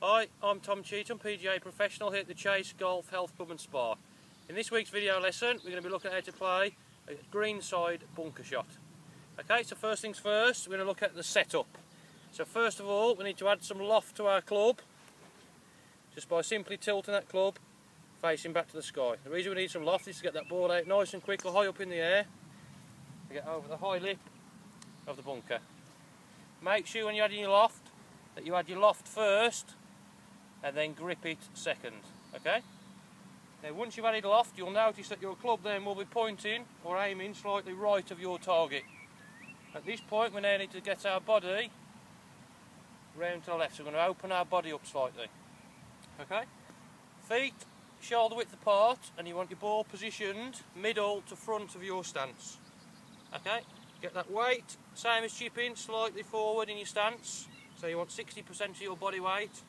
Hi, I'm Tom Cheetham, PGA professional here at the Chase Golf Health Club and Spa. In this week's video lesson, we're going to be looking at how to play a greenside bunker shot. Okay, so first things first, we're going to look at the setup. So first of all, we need to add some loft to our club, just by simply tilting that club facing back to the sky. The reason we need some loft is to get that ball out nice and quick or high up in the air, to get over the high lip of the bunker. Make sure when you're adding your loft, that you add your loft first, and then grip it second, okay? Now once you've added loft, you'll notice that your club then will be pointing or aiming slightly right of your target. At this point we now need to get our body round to the left, so we're going to open our body up slightly, okay? Feet shoulder width apart, and you want your ball positioned middle to front of your stance, okay? Get that weight, same as chipping, slightly forward in your stance, so you want 60% of your body weight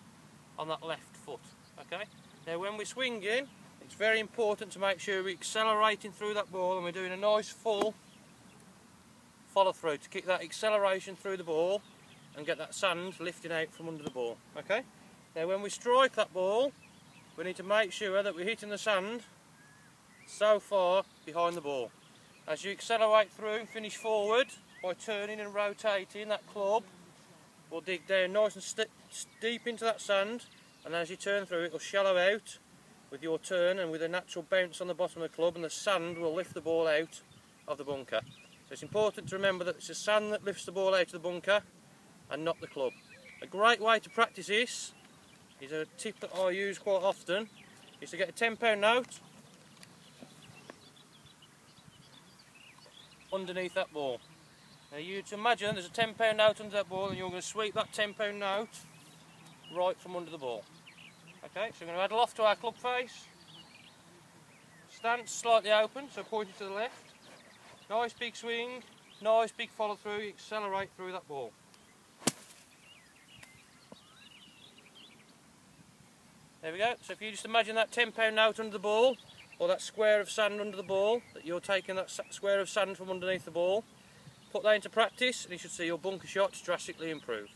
on that left foot, okay? Now when we're swinging, it's very important to make sure we're accelerating through that ball and we're doing a nice full follow through to kick that acceleration through the ball and get that sand lifting out from under the ball, okay? Now when we strike that ball, we need to make sure that we're hitting the sand so far behind the ball. As you accelerate through and finish forward, by turning and rotating, that club will dig down nice and deep into that sand, and as you turn through it will shallow out with your turn and with a natural bounce on the bottom of the club, and the sand will lift the ball out of the bunker. So it's important to remember that it's the sand that lifts the ball out of the bunker and not the club. A great way to practice this is a tip that I use quite often, is to get a £10 note underneath that ball. Now you to imagine there's a £10 note under that ball, and you're going to sweep that £10 note right from under the ball. Okay, so we're going to add loft to our club face. Stance slightly open, so pointing to the left. Nice big swing, nice big follow through, accelerate through that ball. There we go, so if you just imagine that £10 note under the ball, or that square of sand under the ball, that you're taking that square of sand from underneath the ball, put that into practice and you should see your bunker shots drastically improve.